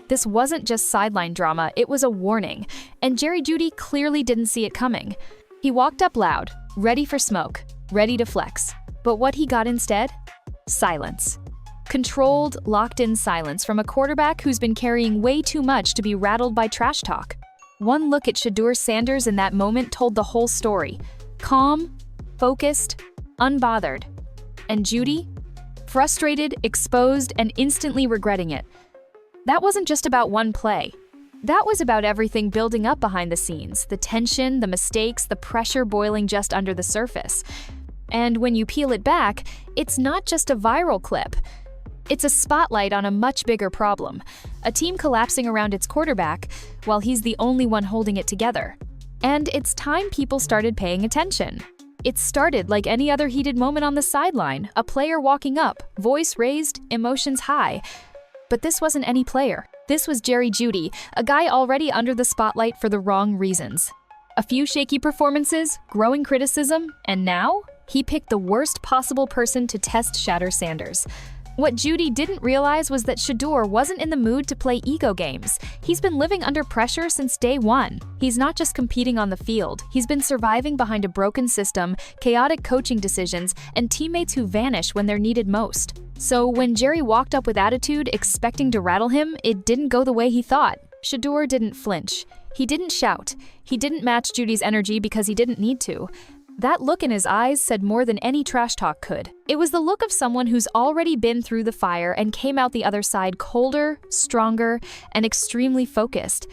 This wasn't just sideline drama, it was a warning, and Jerry Jeudy clearly didn't see it coming. He walked up loud, ready for smoke, ready to flex. But what he got instead? Silence. Controlled, locked-in silence from a quarterback who's been carrying way too much to be rattled by trash talk. One look at Shadur Sanders in that moment told the whole story. Calm, focused, unbothered. And Jeudy? Frustrated, exposed, and instantly regretting it. That wasn't just about one play. That was about everything building up behind the scenes, the tension, the mistakes, the pressure boiling just under the surface. And when you peel it back, it's not just a viral clip. It's a spotlight on a much bigger problem, a team collapsing around its quarterback while he's the only one holding it together. And it's time people started paying attention. It started like any other heated moment on the sideline, a player walking up, voice raised, emotions high. But this wasn't any player. This was Jerry Jeudy, a guy already under the spotlight for the wrong reasons. A few shaky performances, growing criticism, and now he picked the worst possible person to test Shadur Sanders. What Jeudy didn't realize was that Shedeur wasn't in the mood to play ego games. He's been living under pressure since day one. He's not just competing on the field, he's been surviving behind a broken system, chaotic coaching decisions, and teammates who vanish when they're needed most. So when Jerry walked up with attitude, expecting to rattle him, it didn't go the way he thought. Shedeur didn't flinch. He didn't shout. He didn't match Jeudy's energy because he didn't need to. That look in his eyes said more than any trash talk could. It was the look of someone who's already been through the fire and came out the other side colder, stronger, and extremely focused.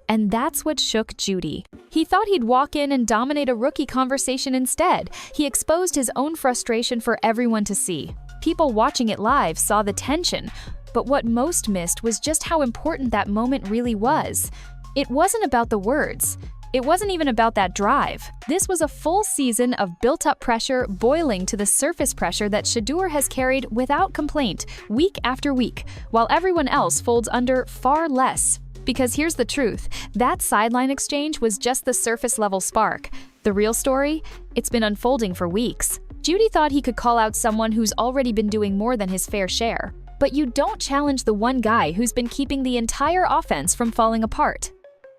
And that's what shook Jeudy. He thought he'd walk in and dominate a rookie conversation instead. He exposed his own frustration for everyone to see. People watching it live saw the tension, but what most missed was just how important that moment really was. It wasn't about the words. It wasn't even about that drive. This was a full season of built-up pressure boiling to the surface pressure that Shedeur has carried without complaint, week after week, while everyone else folds under far less. Because here's the truth, that sideline exchange was just the surface-level spark. The real story? It's been unfolding for weeks. Jeudy thought he could call out someone who's already been doing more than his fair share. But you don't challenge the one guy who's been keeping the entire offense from falling apart.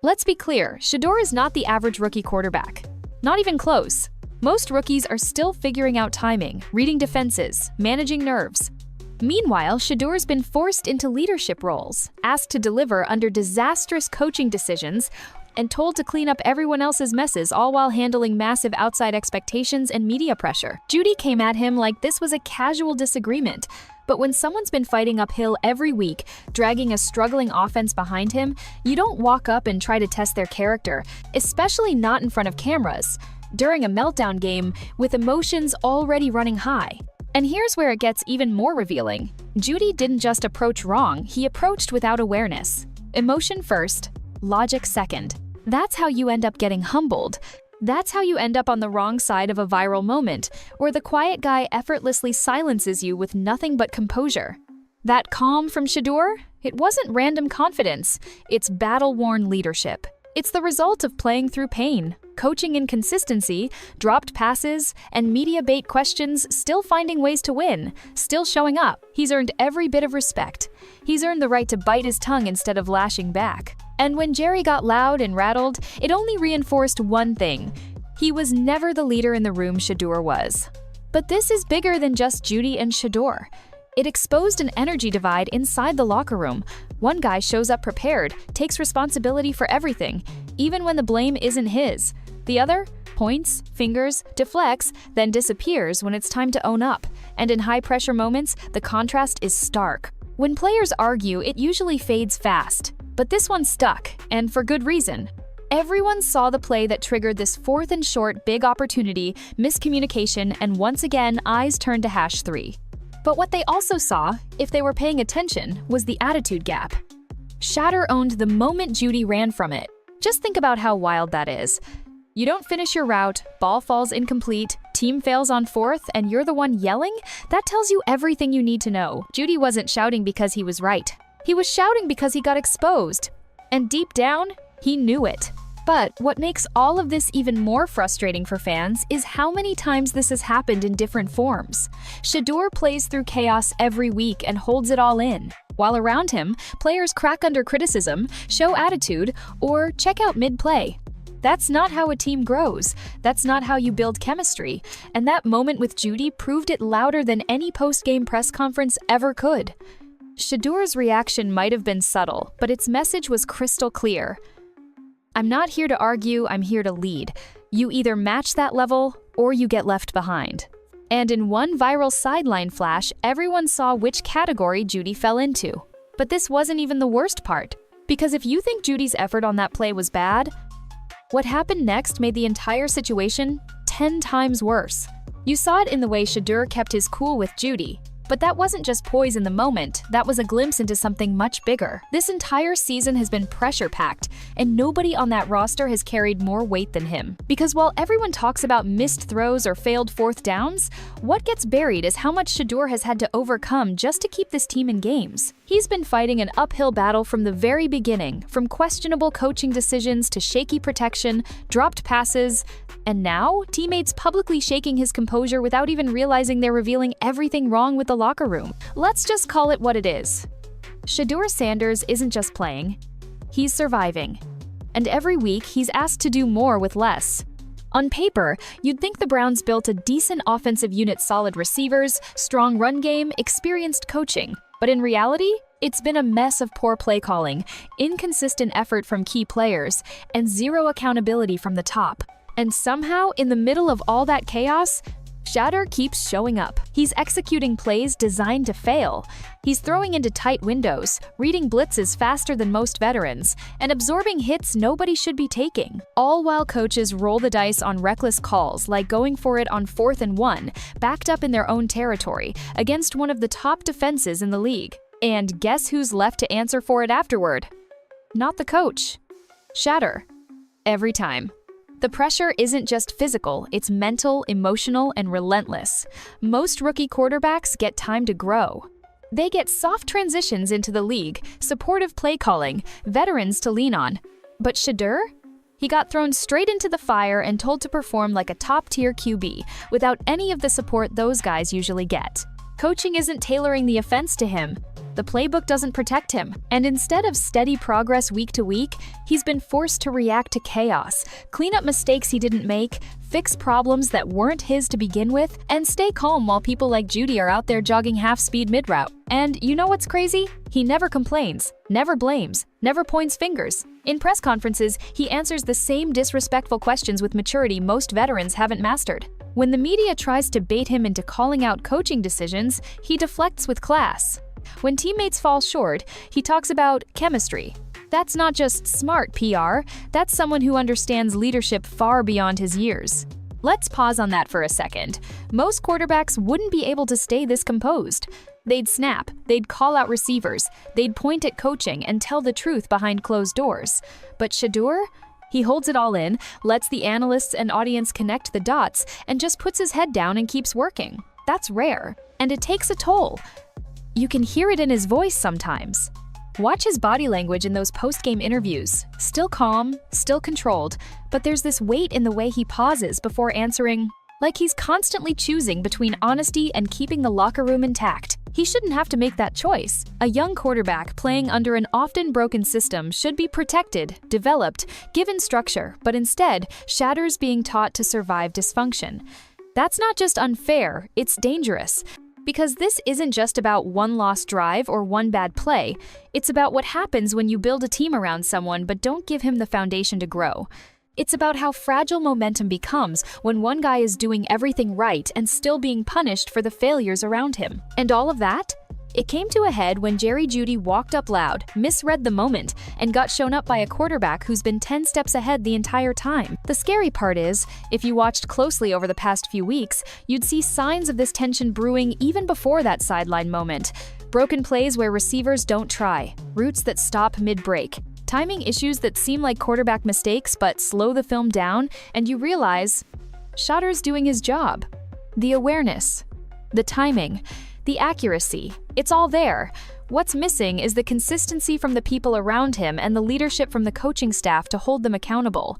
Let's be clear, Shedeur is not the average rookie quarterback. Not even close. Most rookies are still figuring out timing, reading defenses, managing nerves. Meanwhile, Shedeur's been forced into leadership roles, asked to deliver under disastrous coaching decisions, and told to clean up everyone else's messes, all while handling massive outside expectations and media pressure. Jeudy came at him like this was a casual disagreement. But when someone's been fighting uphill every week, dragging a struggling offense behind him, you don't walk up and try to test their character, especially not in front of cameras, during a meltdown game with emotions already running high. And here's where it gets even more revealing. Jeudy didn't just approach wrong, he approached without awareness. Emotion first, logic second. That's how you end up getting humbled. That's how you end up on the wrong side of a viral moment, where the quiet guy effortlessly silences you with nothing but composure. That calm from Shedeur? It wasn't random confidence, it's battle-worn leadership. It's the result of playing through pain, coaching inconsistency, dropped passes, and media bait questions, still finding ways to win, still showing up. He's earned every bit of respect. He's earned the right to bite his tongue instead of lashing back. And when Jerry got loud and rattled, it only reinforced one thing. He was never the leader in the room Shedeur was. But this is bigger than just Jeudy and Shedeur. It exposed an energy divide inside the locker room. One guy shows up prepared, takes responsibility for everything, even when the blame isn't his. The other points, fingers, deflects, then disappears when it's time to own up. And in high-pressure moments, the contrast is stark. When players argue, it usually fades fast. But this one stuck, and for good reason. Everyone saw the play that triggered this fourth and short big opportunity, miscommunication, and once again, eyes turned to #3. But what they also saw, if they were paying attention, was the attitude gap. Shadur owned the moment Jeudy ran from it. Just think about how wild that is. You don't finish your route, ball falls incomplete, team fails on fourth, and you're the one yelling? That tells you everything you need to know. Jeudy wasn't shouting because he was right. He was shouting because he got exposed. And deep down, he knew it. But what makes all of this even more frustrating for fans is how many times this has happened in different forms. Shedeur plays through chaos every week and holds it all in. while around him, players crack under criticism, show attitude, or check out mid-play. That's not how a team grows. That's not how you build chemistry. And that moment with Jeudy proved it louder than any post-game press conference ever could. Shedur's reaction might have been subtle, but its message was crystal clear. I'm not here to argue, I'm here to lead. You either match that level, or you get left behind. And in one viral sideline flash, everyone saw which category Jeudy fell into. But this wasn't even the worst part. Because if you think Jeudy's effort on that play was bad, what happened next made the entire situation 10 times worse. You saw it in the way Shadur kept his cool with Jeudy. But that wasn't just poise in the moment, that was a glimpse into something much bigger. This entire season has been pressure-packed, and nobody on that roster has carried more weight than him. Because while everyone talks about missed throws or failed fourth downs, what gets buried is how much Shadur has had to overcome just to keep this team in games. He's been fighting an uphill battle from the very beginning, from questionable coaching decisions to shaky protection, dropped passes, and now, teammates publicly shaking his composure without even realizing they're revealing everything wrong with the locker room. Let's just call it what it is. Shadur Sanders isn't just playing, he's surviving. And every week, he's asked to do more with less. On paper, you'd think the Browns built a decent offensive unit, solid receivers, strong run game, experienced coaching. But in reality, it's been a mess of poor play calling, inconsistent effort from key players, and zero accountability from the top. And somehow, in the middle of all that chaos, Shadur keeps showing up. He's executing plays designed to fail. He's throwing into tight windows, reading blitzes faster than most veterans, and absorbing hits nobody should be taking. All while coaches roll the dice on reckless calls, like going for it on 4th and 1, backed up in their own territory, against one of the top defenses in the league. And guess who's left to answer for it afterward? Not the coach. Shadur. Every time. The pressure isn't just physical, it's mental, emotional, and relentless. Most rookie quarterbacks get time to grow. They get soft transitions into the league, supportive play calling, veterans to lean on. But Shadur? He got thrown straight into the fire and told to perform like a top-tier QB, without any of the support those guys usually get. Coaching isn't tailoring the offense to him. The playbook doesn't protect him, and instead of steady progress week to week, he's been forced to react to chaos, clean up mistakes he didn't make, fix problems that weren't his to begin with, and stay calm while people like Jeudy are out there jogging half-speed mid-route. And you know what's crazy? He never complains, never blames, never points fingers. In press conferences, he answers the same disrespectful questions with maturity most veterans haven't mastered. When the media tries to bait him into calling out coaching decisions, he deflects with class. When teammates fall short, he talks about chemistry. That's not just smart PR, that's someone who understands leadership far beyond his years. Let's pause on that for a second. Most quarterbacks wouldn't be able to stay this composed. They'd snap, they'd call out receivers, they'd point at coaching and tell the truth behind closed doors. But Shadur? He holds it all in, lets the analysts and audience connect the dots, and just puts his head down and keeps working. That's rare, and it takes a toll. You can hear it in his voice sometimes. Watch his body language in those post-game interviews. Still calm, still controlled, but there's this weight in the way he pauses before answering, like he's constantly choosing between honesty and keeping the locker room intact. He shouldn't have to make that choice. A young quarterback playing under an often broken system should be protected, developed, given structure, but instead, Shadur's being taught to survive dysfunction. That's not just unfair, it's dangerous. Because this isn't just about one lost drive or one bad play. It's about what happens when you build a team around someone but don't give him the foundation to grow. It's about how fragile momentum becomes when one guy is doing everything right and still being punished for the failures around him. And all of that? It came to a head when Jerry Jeudy walked up loud, misread the moment, and got shown up by a quarterback who's been 10 steps ahead the entire time. The scary part is, if you watched closely over the past few weeks, you'd see signs of this tension brewing even before that sideline moment. Broken plays where receivers don't try, routes that stop mid-break, timing issues that seem like quarterback mistakes but slow the film down, and you realize Shadur's doing his job. The awareness, the timing, the accuracy, it's all there. What's missing is the consistency from the people around him and the leadership from the coaching staff to hold them accountable.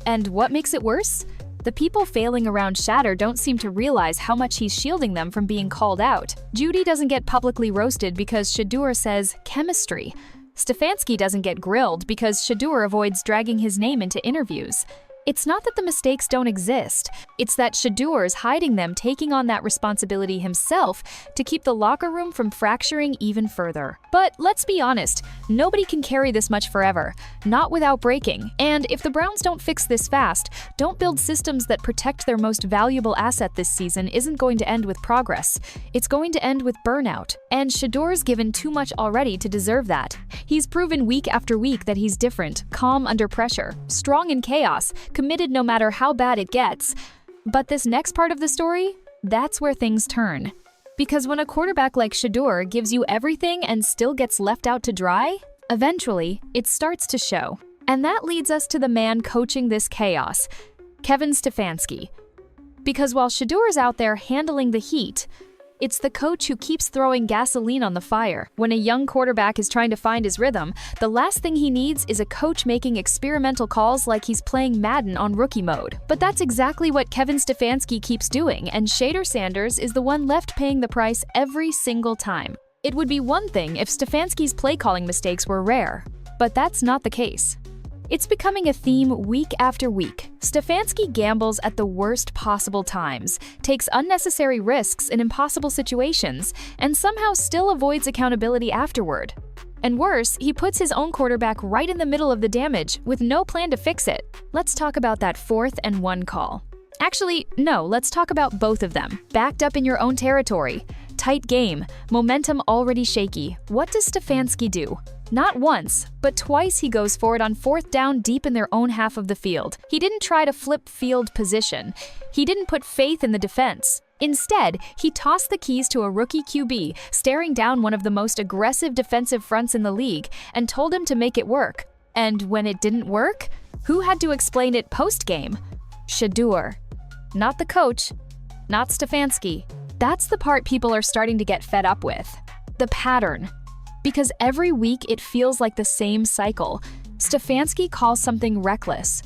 And what makes it worse? The people failing around Shadur don't seem to realize how much he's shielding them from being called out. Jeudy doesn't get publicly roasted because Shedeur says chemistry. Stefanski doesn't get grilled because Shedeur avoids dragging his name into interviews. It's not that the mistakes don't exist, it's that Shedeur's hiding them, taking on that responsibility himself to keep the locker room from fracturing even further. But let's be honest, nobody can carry this much forever, not without breaking. And if the Browns don't fix this fast, don't build systems that protect their most valuable asset this season, isn't going to end with progress. It's going to end with burnout. And Shedeur's given too much already to deserve that. He's proven week after week that he's different, calm under pressure, strong in chaos, committed no matter how bad it gets. But this next part of the story, that's where things turn. Because when a quarterback like Shedeur gives you everything and still gets left out to dry, eventually it starts to show. And that leads us to the man coaching this chaos, Kevin Stefanski. Because while Shedeur's out there handling the heat, it's the coach who keeps throwing gasoline on the fire. When a young quarterback is trying to find his rhythm, the last thing he needs is a coach making experimental calls like he's playing Madden on rookie mode. But that's exactly what Kevin Stefanski keeps doing, and Shadur Sanders is the one left paying the price every single time. It would be one thing if Stefanski's play-calling mistakes were rare, but that's not the case. It's becoming a theme week after week. Stefanski gambles at the worst possible times, takes unnecessary risks in impossible situations, and somehow still avoids accountability afterward. And worse, he puts his own quarterback right in the middle of the damage with no plan to fix it. Let's talk about that 4th and 1 call. Actually, no, let's talk about both of them. Backed up in your own territory. Tight game, momentum already shaky. What does Stefanski do? Not once, but twice he goes for it on 4th down deep in their own half of the field. He didn't try to flip field position. He didn't put faith in the defense. Instead, he tossed the keys to a rookie QB, staring down one of the most aggressive defensive fronts in the league, and told him to make it work. And when it didn't work, who had to explain it post-game? Shedeur. Not the coach, not Stefanski. That's the part people are starting to get fed up with. The pattern. Because every week it feels like the same cycle. Stefanski calls something reckless.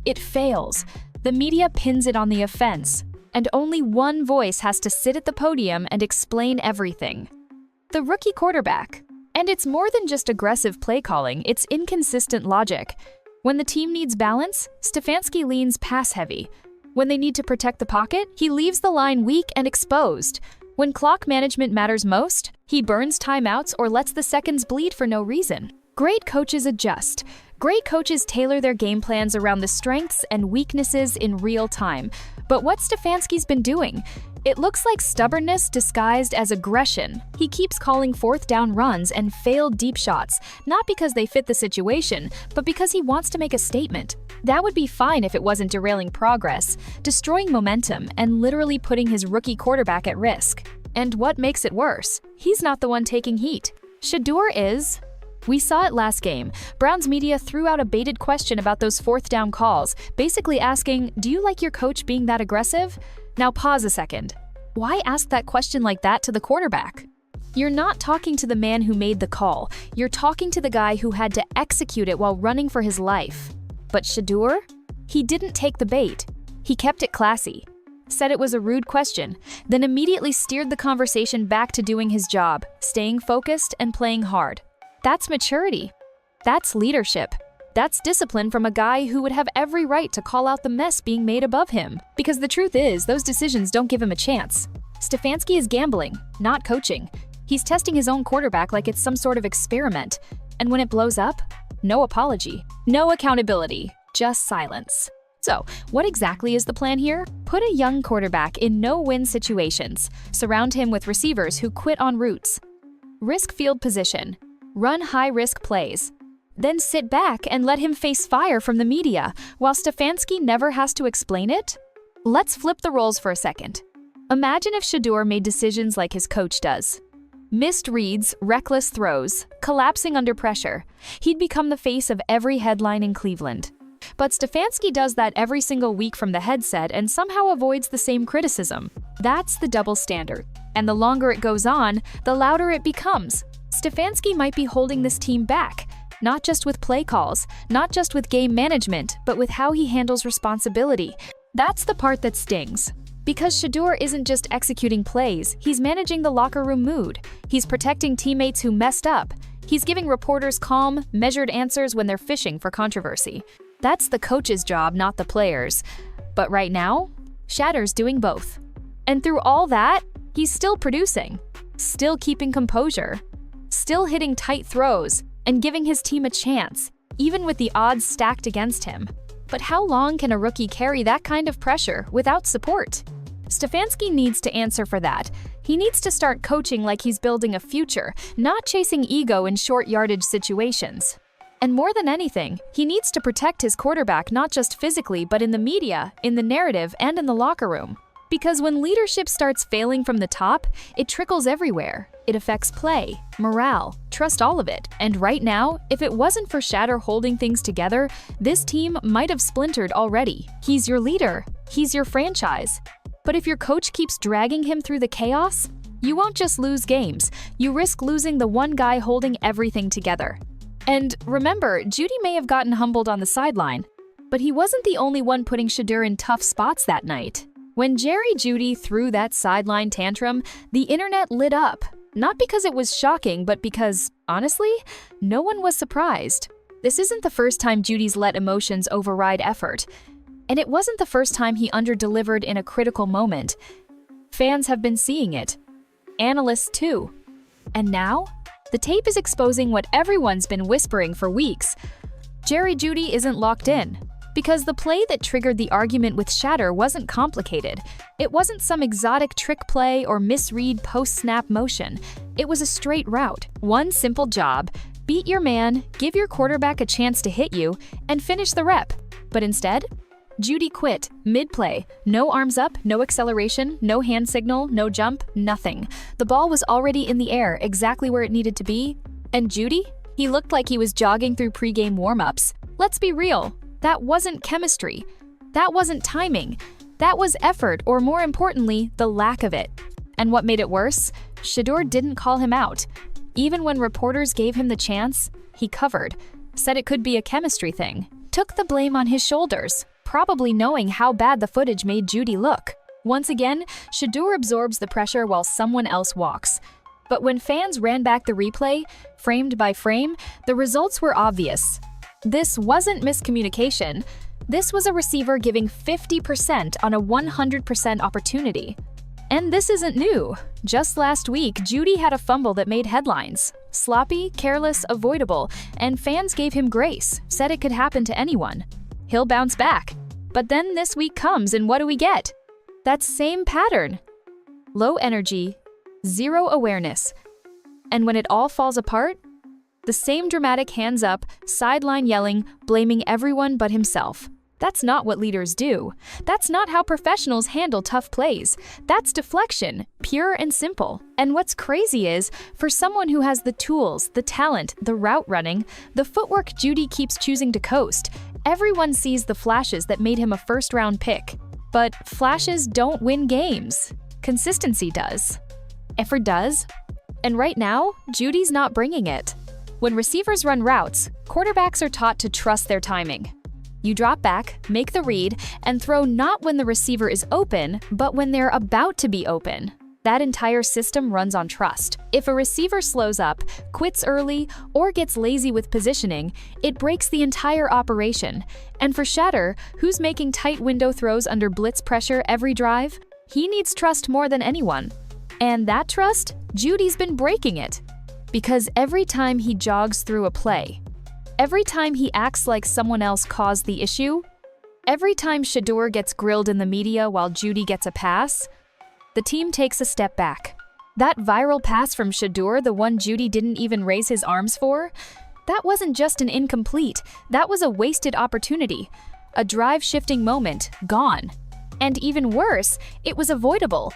It fails. The media pins it on the offense. And only one voice has to sit at the podium and explain everything. The rookie quarterback. And it's more than just aggressive play calling, it's inconsistent logic. When the team needs balance, Stefanski leans pass-heavy. When they need to protect the pocket, he leaves the line weak and exposed. When clock management matters most, he burns timeouts or lets the seconds bleed for no reason. Great coaches adjust. Great coaches tailor their game plans around the strengths and weaknesses in real time. But what Stefanski's been doing? It looks like stubbornness disguised as aggression. He keeps calling 4th down runs and failed deep shots, not because they fit the situation, but because he wants to make a statement. That would be fine if it wasn't derailing progress, destroying momentum, and literally putting his rookie quarterback at risk. And what makes it worse? He's not the one taking heat. Shedeur is. We saw it last game. Browns media threw out a baited question about those 4th down calls, basically asking, do you like your coach being that aggressive? Now pause a second. Why ask that question like that to the quarterback? You're not talking to the man who made the call. You're talking to the guy who had to execute it while running for his life. But Shedeur? He didn't take the bait. He kept it classy. Said it was a rude question, then immediately steered the conversation back to doing his job, staying focused and playing hard. That's maturity. That's leadership. That's discipline from a guy who would have every right to call out the mess being made above him. Because the truth is, those decisions don't give him a chance. Stefanski is gambling, not coaching. He's testing his own quarterback like it's some sort of experiment. And when it blows up, no apology, no accountability, just silence. So, what exactly is the plan here? Put a young quarterback in no-win situations. Surround him with receivers who quit on routes. Risk field position. Run high-risk plays. Then sit back and let him face fire from the media, while Stefanski never has to explain it? Let's flip the roles for a second. Imagine if Shedeur made decisions like his coach does. Missed reads, reckless throws, collapsing under pressure. He'd become the face of every headline in Cleveland. But Stefanski does that every single week from the headset and somehow avoids the same criticism. That's the double standard. And the longer it goes on, the louder it becomes. Stefanski might be holding this team back, not just with play calls, not just with game management, but with how he handles responsibility. That's the part that stings. Because Shedeur isn't just executing plays, he's managing the locker room mood. He's protecting teammates who messed up. He's giving reporters calm, measured answers when they're fishing for controversy. That's the coach's job, not the players. But right now, Shadur's doing both. And through all that, he's still producing, still keeping composure, still hitting tight throws, and giving his team a chance, even with the odds stacked against him. But how long can a rookie carry that kind of pressure without support? Stefanski needs to answer for that. He needs to start coaching like he's building a future, not chasing ego in short yardage situations. And more than anything, he needs to protect his quarterback not just physically but in the media, in the narrative, and in the locker room. Because when leadership starts failing from the top, it trickles everywhere. It affects play, morale, trust, all of it. And right now, if it wasn't for Shadur holding things together, this team might have splintered already. He's your leader. He's your franchise. But if your coach keeps dragging him through the chaos, you won't just lose games. You risk losing the one guy holding everything together. And remember, Jeudy may have gotten humbled on the sideline, but he wasn't the only one putting Shedeur in tough spots that night. When Jerry Jeudy threw that sideline tantrum, the internet lit up. Not because it was shocking, but because, honestly, no one was surprised. This isn't the first time Jeudy's let emotions override effort. And it wasn't the first time he underdelivered in a critical moment. Fans have been seeing it. Analysts too. And now, the tape is exposing what everyone's been whispering for weeks. Jerry Jeudy isn't locked in. Because the play that triggered the argument with Shadur wasn't complicated. It wasn't some exotic trick play or misread post-snap motion. It was a straight route. One simple job: beat your man, give your quarterback a chance to hit you, and finish the rep. But instead, Jeudy quit mid-play. No arms up, no acceleration, no hand signal, no jump, nothing. The ball was already in the air, exactly where it needed to be. And Jeudy? He looked like he was jogging through pregame warm-ups. Let's be real. That wasn't chemistry. That wasn't timing. That was effort, or more importantly, the lack of it. And what made it worse? Shedeur didn't call him out. Even when reporters gave him the chance, he covered, said it could be a chemistry thing, took the blame on his shoulders, probably knowing how bad the footage made Jeudy look. Once again, Shedeur absorbs the pressure while someone else walks. But when fans ran back the replay, framed by frame, the results were obvious. This wasn't miscommunication. This was a receiver giving 50% on a 100% opportunity. And this isn't new. Just last week, Jeudy had a fumble that made headlines. Sloppy, careless, avoidable, and fans gave him grace, said it could happen to anyone. He'll bounce back. But then this week comes, and what do we get? That same pattern. Low energy, zero awareness. And when it all falls apart, the same dramatic hands up, sideline yelling, blaming everyone but himself. That's not what leaders do. That's not how professionals handle tough plays. That's deflection, pure and simple. And what's crazy is, for someone who has the tools, the talent, the route running, the footwork Jeudy keeps choosing to coast, everyone sees the flashes that made him a first-round pick. But flashes don't win games. Consistency does. Effort does. And right now, Jeudy's not bringing it. When receivers run routes, quarterbacks are taught to trust their timing. You drop back, make the read, and throw not when the receiver is open, but when they're about to be open. That entire system runs on trust. If a receiver slows up, quits early, or gets lazy with positioning, it breaks the entire operation. And for Shadur, who's making tight window throws under blitz pressure every drive, he needs trust more than anyone. And that trust, Jeudy's been breaking it. Because every time he jogs through a play, every time he acts like someone else caused the issue, every time Shedeur gets grilled in the media while Jeudy gets a pass, the team takes a step back. That viral pass from Shedeur, the one Jeudy didn't even raise his arms for, that wasn't just an incomplete, that was a wasted opportunity. A drive-shifting moment, gone. And even worse, it was avoidable.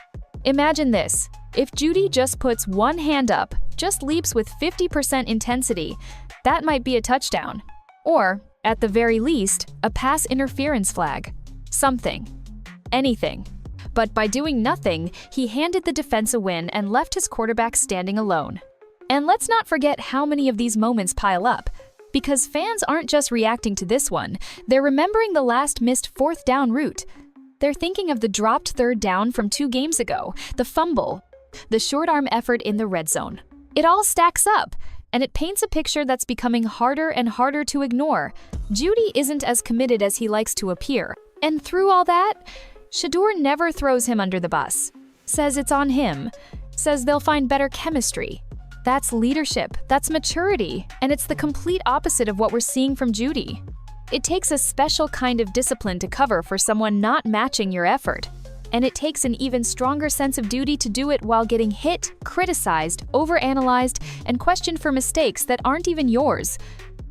Imagine this. If Jeudy just puts one hand up, just leaps with 50% intensity, that might be a touchdown. Or, at the very least, a pass interference flag. Something. Anything. But by doing nothing, he handed the defense a win and left his quarterback standing alone. And let's not forget how many of these moments pile up. Because fans aren't just reacting to this one, they're remembering the last missed fourth down route. They're thinking of the dropped third down from 2 games ago, the fumble, the short arm effort in the red zone. It all stacks up, and it paints a picture that's becoming harder and harder to ignore. Jeudy isn't as committed as he likes to appear. And through all that, Shedeur never throws him under the bus. Says it's on him. Says they'll find better chemistry. That's leadership, that's maturity, and it's the complete opposite of what we're seeing from Jeudy. It takes a special kind of discipline to cover for someone not matching your effort. And it takes an even stronger sense of duty to do it while getting hit, criticized, overanalyzed, and questioned for mistakes that aren't even yours.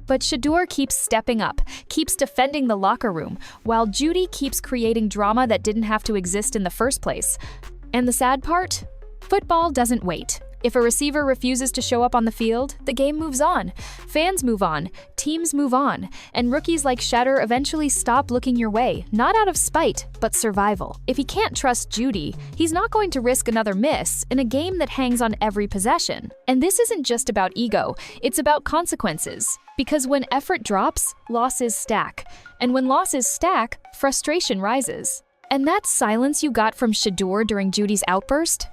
But Shedeur keeps stepping up, keeps defending the locker room, while Jeudy keeps creating drama that didn't have to exist in the first place. And the sad part? Football doesn't wait. If a receiver refuses to show up on the field, the game moves on. Fans move on, teams move on, and rookies like Shedeur eventually stop looking your way, not out of spite, but survival. If he can't trust Jeudy, he's not going to risk another miss in a game that hangs on every possession. And this isn't just about ego, it's about consequences. Because when effort drops, losses stack. And when losses stack, frustration rises. And that silence you got from Shedeur during Jeudy's outburst?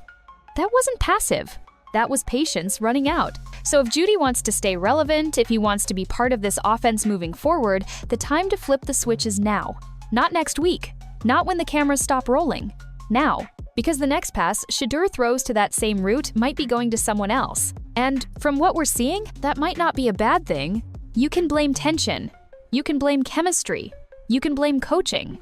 That wasn't passive. That was patience running out. So if Jeudy wants to stay relevant, if he wants to be part of this offense moving forward, the time to flip the switch is now. Not next week. Not when the cameras stop rolling. Now. Because the next pass Shedeur throws to that same route might be going to someone else. And from what we're seeing, that might not be a bad thing. You can blame tension. You can blame chemistry. You can blame coaching.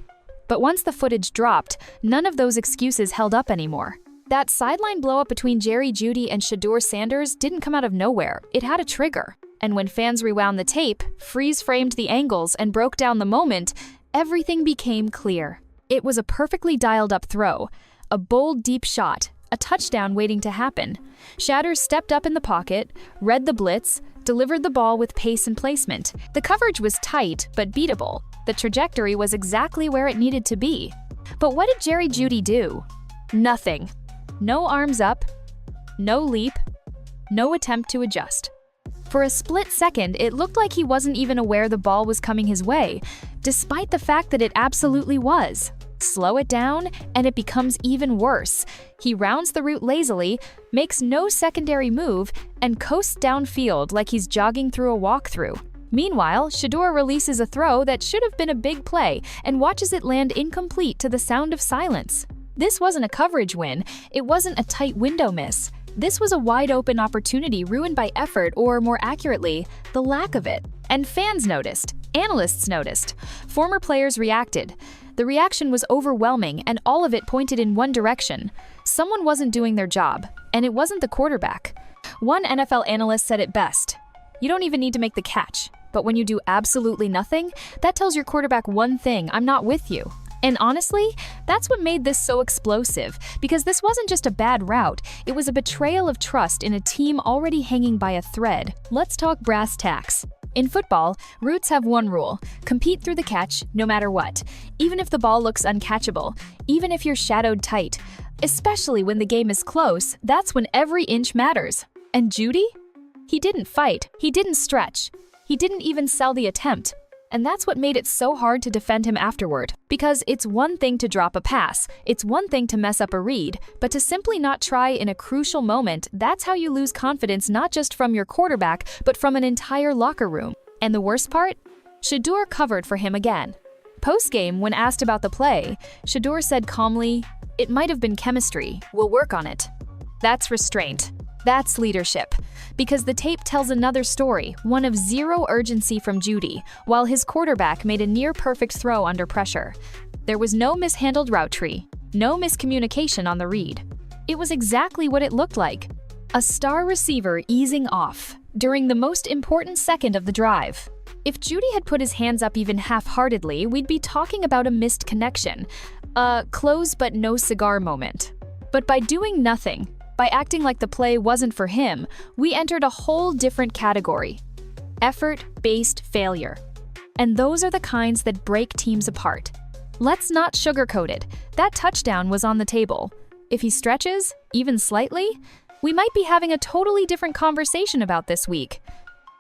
But once the footage dropped, none of those excuses held up anymore. That sideline blow-up between Jerry Jeudy and Shadur Sanders didn't come out of nowhere. It had a trigger. And when fans rewound the tape, freeze-framed the angles, and broke down the moment, everything became clear. It was a perfectly dialed-up throw, a bold, deep shot, a touchdown waiting to happen. Shadur stepped up in the pocket, read the blitz, delivered the ball with pace and placement. The coverage was tight, but beatable. The trajectory was exactly where it needed to be. But what did Jerry Jeudy do? Nothing. No arms up, no leap, no attempt to adjust. For a split second, it looked like he wasn't even aware the ball was coming his way, despite the fact that it absolutely was. Slow it down, and it becomes even worse. He rounds the route lazily, makes no secondary move, and coasts downfield like he's jogging through a walkthrough. Meanwhile, Shedeur releases a throw that should have been a big play and watches it land incomplete to the sound of silence. This wasn't a coverage win, it wasn't a tight window miss. This was a wide-open opportunity ruined by effort, or more accurately, the lack of it. And fans noticed, analysts noticed, former players reacted. The reaction was overwhelming, and all of it pointed in one direction. Someone wasn't doing their job, and it wasn't the quarterback. One NFL analyst said it best: "You don't even need to make the catch, but when you do absolutely nothing, that tells your quarterback one thing: I'm not with you." And honestly, that's what made this so explosive, because this wasn't just a bad route, it was a betrayal of trust in a team already hanging by a thread. Let's talk brass tacks. In football, routes have one rule: compete through the catch no matter what, even if the ball looks uncatchable, even if you're shadowed tight. Especially when the game is close, that's when every inch matters. And Jeudy? He didn't fight, he didn't stretch, he didn't even sell the attempt. And that's what made it so hard to defend him afterward. Because it's one thing to drop a pass, it's one thing to mess up a read, but to simply not try in a crucial moment, that's how you lose confidence not just from your quarterback, but from an entire locker room. And the worst part? Shedeur covered for him again. Post-game, when asked about the play, Shedeur said calmly, "It might have been chemistry, we'll work on it." That's restraint. That's leadership. Because the tape tells another story, one of zero urgency from Jeudy, while his quarterback made a near-perfect throw under pressure. There was no mishandled route tree, no miscommunication on the read. It was exactly what it looked like: a star receiver easing off during the most important second of the drive. If Jeudy had put his hands up even half-heartedly, we'd be talking about a missed connection, a close but no cigar moment. But by doing nothing, by acting like the play wasn't for him, we entered a whole different category: effort-based failure. And those are the kinds that break teams apart. Let's not sugarcoat it. That touchdown was on the table. If he stretches, even slightly, we might be having a totally different conversation about this week.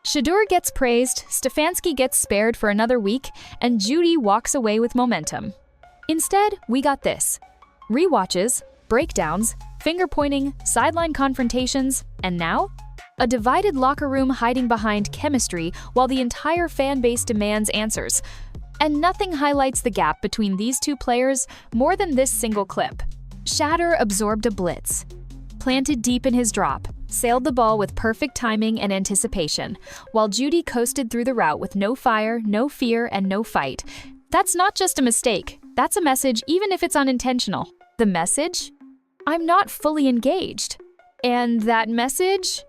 Shedeur gets praised, Stefanski gets spared for another week, and Jeudy walks away with momentum. Instead, we got this: rewatches, breakdowns, finger-pointing, sideline confrontations, and now? A divided locker room hiding behind chemistry while the entire fan base demands answers. And nothing highlights the gap between these two players more than this single clip. Shedeur absorbed a blitz, planted deep in his drop, sailed the ball with perfect timing and anticipation, while Jeudy coasted through the route with no fire, no fear, and no fight. That's not just a mistake. That's a message, even if it's unintentional. The message? I'm not fully engaged. And that message?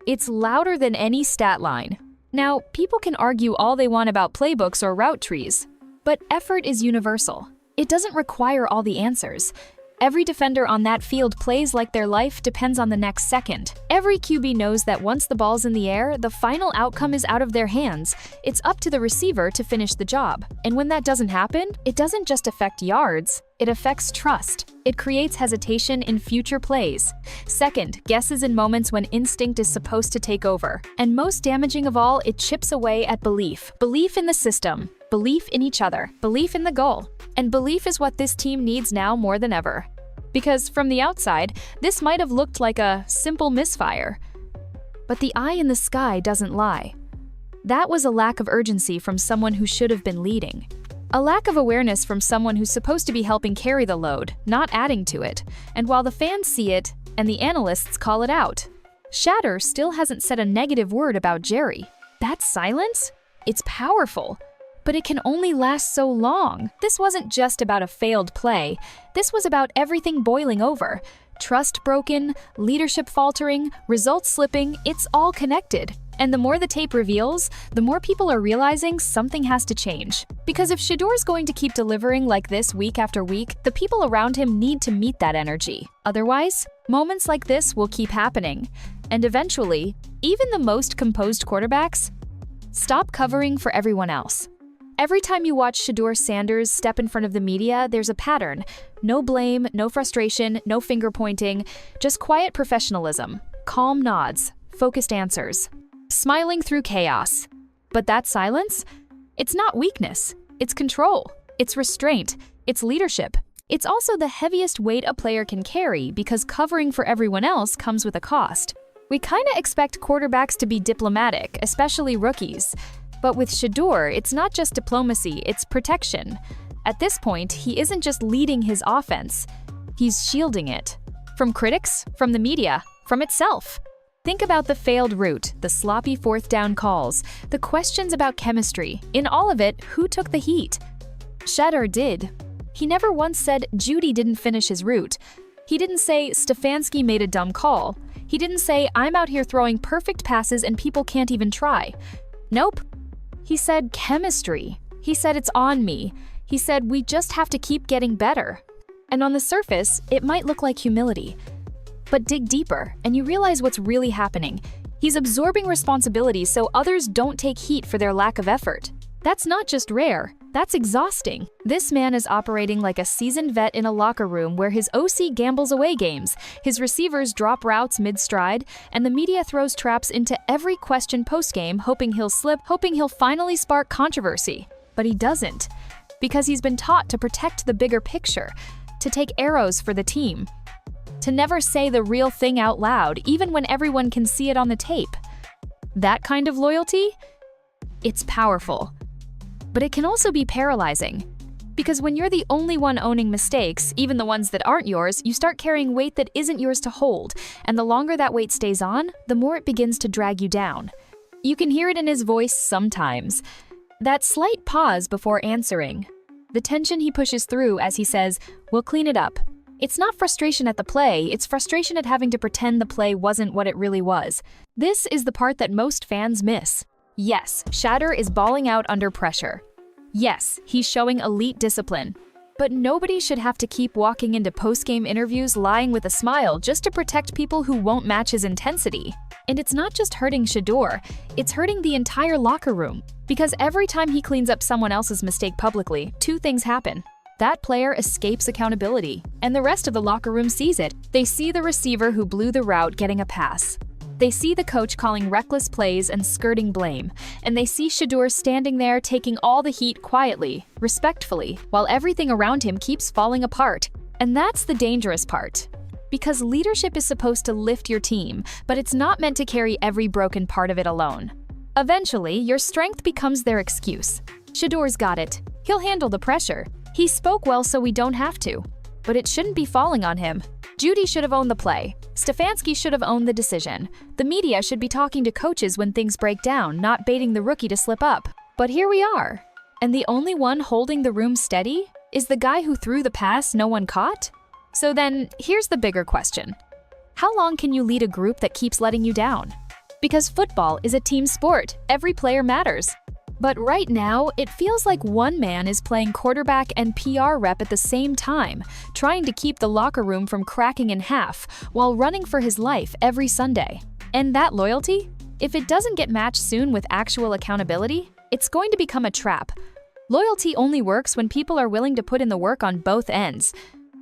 It's louder than any stat line. Now, people can argue all they want about playbooks or route trees, but effort is universal. It doesn't require all the answers. Every defender on that field plays like their life depends on the next second. Every QB knows that once the ball's in the air, the final outcome is out of their hands. It's up to the receiver to finish the job. And when that doesn't happen, it doesn't just affect yards, it affects trust. It creates hesitation in future plays. Second, guesses in moments when instinct is supposed to take over. And most damaging of all, it chips away at belief. Belief in the system, belief in each other, belief in the goal. And belief is what this team needs now more than ever. Because from the outside, this might have looked like a simple misfire. But the eye in the sky doesn't lie. That was a lack of urgency from someone who should have been leading. A lack of awareness from someone who's supposed to be helping carry the load, not adding to it. And while the fans see it, and the analysts call it out, Shadur still hasn't said a negative word about Jerry. That silence? It's powerful. But it can only last so long. This wasn't just about a failed play. This was about everything boiling over. Trust broken, leadership faltering, results slipping, it's all connected. And the more the tape reveals, the more people are realizing something has to change. Because if Shedur's going to keep delivering like this week after week, the people around him need to meet that energy. Otherwise, moments like this will keep happening. And eventually, even the most composed quarterbacks stop covering for everyone else. Every time you watch Shadur Sanders step in front of the media, there's a pattern. No blame, no frustration, no finger pointing, just quiet professionalism, calm nods, focused answers, smiling through chaos. But that silence? It's not weakness, it's control, it's restraint, it's leadership. It's also the heaviest weight a player can carry because covering for everyone else comes with a cost. We kinda expect quarterbacks to be diplomatic, especially rookies. But with Shedeur, it's not just diplomacy, it's protection. At this point, he isn't just leading his offense, he's shielding it. From critics, from the media, from itself. Think about the failed route, the sloppy fourth down calls, the questions about chemistry. In all of it, who took the heat? Shedeur did. He never once said Jeudy didn't finish his route. He didn't say Stefanski made a dumb call. He didn't say I'm out here throwing perfect passes and people can't even try. Nope. He said chemistry. He said it's on me. He said we just have to keep getting better. And on the surface, it might look like humility. But dig deeper, and you realize what's really happening. He's absorbing responsibility so others don't take heat for their lack of effort. That's not just rare, that's exhausting. This man is operating like a seasoned vet in a locker room where his OC gambles away games, his receivers drop routes mid-stride, and the media throws traps into every question post-game, hoping he'll slip, hoping he'll finally spark controversy. But he doesn't, because he's been taught to protect the bigger picture, to take arrows for the team, to never say the real thing out loud, even when everyone can see it on the tape. That kind of loyalty? It's powerful. But it can also be paralyzing. Because when you're the only one owning mistakes, even the ones that aren't yours, you start carrying weight that isn't yours to hold. And the longer that weight stays on, the more it begins to drag you down. You can hear it in his voice sometimes. That slight pause before answering. The tension he pushes through as he says, "We'll clean it up." It's not frustration at the play, it's frustration at having to pretend the play wasn't what it really was. This is the part that most fans miss. Yes, Shadur is balling out under pressure. Yes, he's showing elite discipline. But nobody should have to keep walking into post-game interviews lying with a smile just to protect people who won't match his intensity. And it's not just hurting Shedeur, it's hurting the entire locker room. Because every time he cleans up someone else's mistake publicly, two things happen. That player escapes accountability, and the rest of the locker room sees it. They see the receiver who blew the route getting a pass. They see the coach calling reckless plays and skirting blame, and they see Shadur standing there taking all the heat quietly, respectfully, while everything around him keeps falling apart. And that's the dangerous part. Because leadership is supposed to lift your team, but it's not meant to carry every broken part of it alone. Eventually, your strength becomes their excuse. Shedur's got it. He'll handle the pressure. He spoke well so we don't have to. But it shouldn't be falling on him. Jeudy should have owned the play. Stefanski should have owned the decision. The media should be talking to coaches when things break down, not baiting the rookie to slip up. But here we are. And the only one holding the room steady is the guy who threw the pass no one caught? So then, here's the bigger question. How long can you lead a group that keeps letting you down? Because football is a team sport. Every player matters. But right now, it feels like one man is playing quarterback and PR rep at the same time, trying to keep the locker room from cracking in half while running for his life every Sunday. And that loyalty? If it doesn't get matched soon with actual accountability, it's going to become a trap. Loyalty only works when people are willing to put in the work on both ends.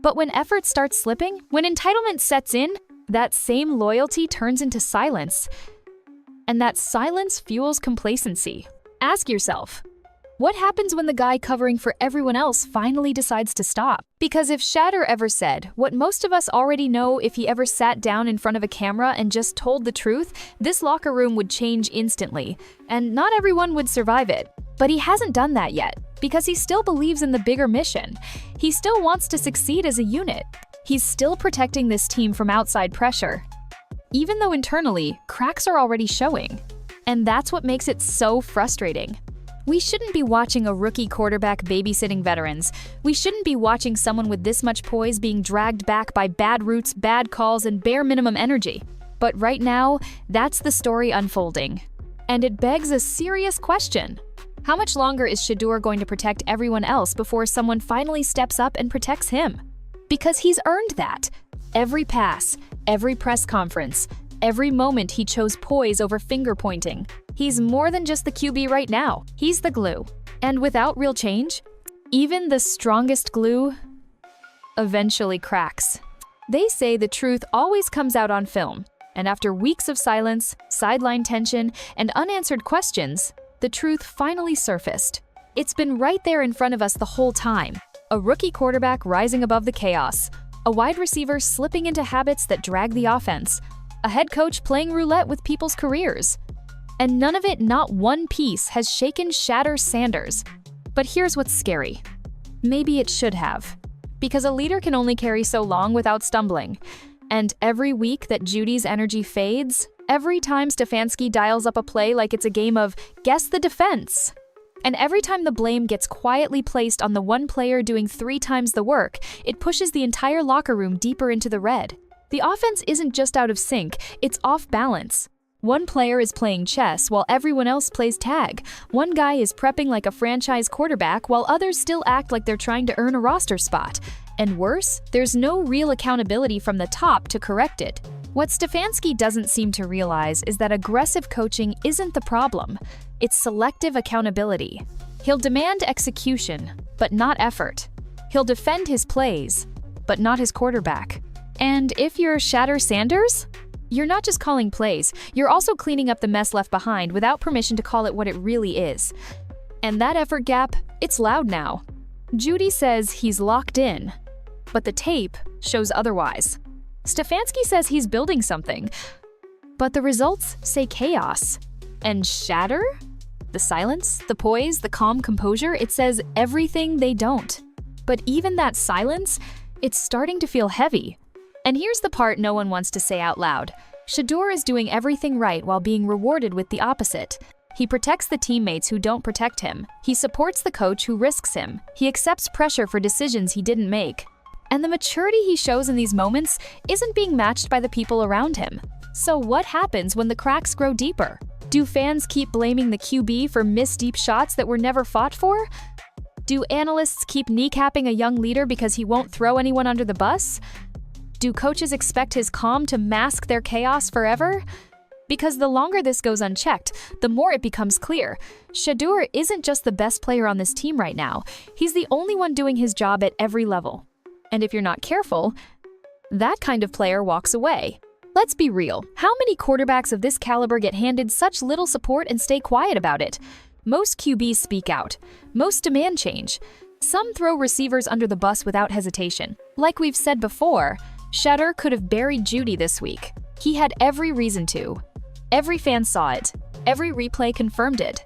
But when effort starts slipping, when entitlement sets in, that same loyalty turns into silence. And that silence fuels complacency. Ask yourself, what happens when the guy covering for everyone else finally decides to stop? Because if Shadur ever said what most of us already know, if he ever sat down in front of a camera and just told the truth, this locker room would change instantly, and not everyone would survive it. But he hasn't done that yet, because he still believes in the bigger mission. He still wants to succeed as a unit. He's still protecting this team from outside pressure, even though internally, cracks are already showing. And that's what makes it so frustrating. We shouldn't be watching a rookie quarterback babysitting veterans. We shouldn't be watching someone with this much poise being dragged back by bad routes, bad calls, and bare minimum energy. But right now, that's the story unfolding. And it begs a serious question. How much longer is Shadur going to protect everyone else before someone finally steps up and protects him? Because he's earned that. Every pass, every press conference, every moment he chose poise over finger pointing. He's more than just the QB right now. He's the glue. And without real change, even the strongest glue eventually cracks. They say the truth always comes out on film. And after weeks of silence, sideline tension, and unanswered questions, the truth finally surfaced. It's been right there in front of us the whole time. A rookie quarterback rising above the chaos. A wide receiver slipping into habits that drag the offense. A head coach playing roulette with people's careers. And none of it, not one piece, has shaken Shadur Sanders. But here's what's scary. Maybe it should have. Because a leader can only carry so long without stumbling. And every week that Jeudy's energy fades, every time Stefanski dials up a play like it's a game of guess the defense. And every time the blame gets quietly placed on the one player doing 3 times the work, it pushes the entire locker room deeper into the red. The offense isn't just out of sync, it's off balance. One player is playing chess while everyone else plays tag. One guy is prepping like a franchise quarterback while others still act like they're trying to earn a roster spot. And worse, there's no real accountability from the top to correct it. What Stefanski doesn't seem to realize is that aggressive coaching isn't the problem. It's selective accountability. He'll demand execution, but not effort. He'll defend his plays, but not his quarterback. And if you're Shadur Sanders, you're not just calling plays, you're also cleaning up the mess left behind without permission to call it what it really is. And that effort gap, it's loud now. Jeudy says he's locked in, but the tape shows otherwise. Stefanski says he's building something, but the results say chaos. And Shadur? The silence, the poise, the calm composure, it says everything they don't. But even that silence, it's starting to feel heavy. And here's the part no one wants to say out loud. Shadur is doing everything right while being rewarded with the opposite. He protects the teammates who don't protect him. He supports the coach who risks him. He accepts pressure for decisions he didn't make. And the maturity he shows in these moments isn't being matched by the people around him. So what happens when the cracks grow deeper? Do fans keep blaming the QB for missed deep shots that were never fought for? Do analysts keep kneecapping a young leader because he won't throw anyone under the bus? Do coaches expect his calm to mask their chaos forever? Because the longer this goes unchecked, the more it becomes clear. Shadur isn't just the best player on this team right now. He's the only one doing his job at every level. And if you're not careful, that kind of player walks away. Let's be real. How many quarterbacks of this caliber get handed such little support and stay quiet about it? Most QBs speak out. Most demand change. Some throw receivers under the bus without hesitation. Like we've said before, Shedeur could have buried Jeudy this week. He had every reason to. Every fan saw it. Every replay confirmed it.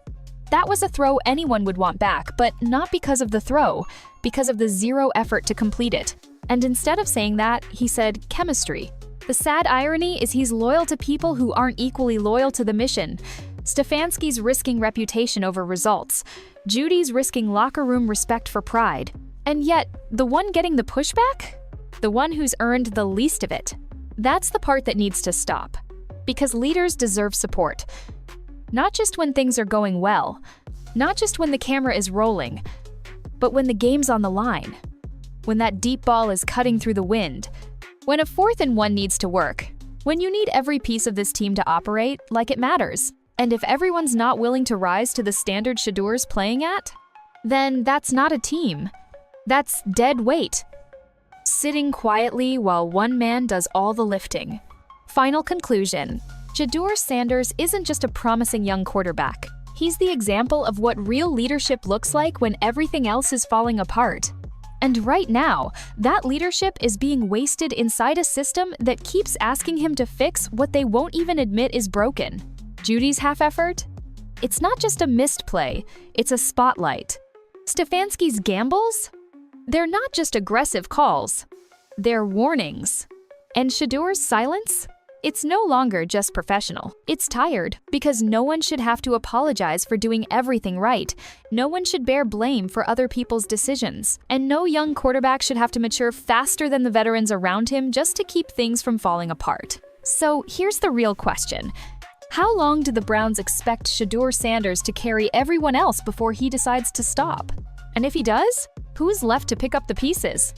That was a throw anyone would want back, but not because of the throw, because of the zero effort to complete it. And instead of saying that, he said chemistry. The sad irony is he's loyal to people who aren't equally loyal to the mission. Stefanski's risking reputation over results. Jeudy's risking locker room respect for pride. And yet, the one getting the pushback? The one who's earned the least of it. That's the part that needs to stop. Because leaders deserve support. Not just when things are going well. Not just when the camera is rolling. But when the game's on the line. When that deep ball is cutting through the wind. When a 4th and 1 needs to work. When you need every piece of this team to operate like it matters. And if everyone's not willing to rise to the standard Shedur's playing at, then that's not a team. That's dead weight. Sitting quietly while one man does all the lifting. Final conclusion. Shadur Sanders isn't just a promising young quarterback. He's the example of what real leadership looks like when everything else is falling apart. And right now, that leadership is being wasted inside a system that keeps asking him to fix what they won't even admit is broken. Jeudy's half effort? It's not just a missed play, it's a spotlight. Stefanski's gambles? They're not just aggressive calls, they're warnings. And Shedur's silence? It's no longer just professional. It's tired, because no one should have to apologize for doing everything right. No one should bear blame for other people's decisions. And no young quarterback should have to mature faster than the veterans around him just to keep things from falling apart. So here's the real question. How long do the Browns expect Shadur Sanders to carry everyone else before he decides to stop? And if he does, who's left to pick up the pieces?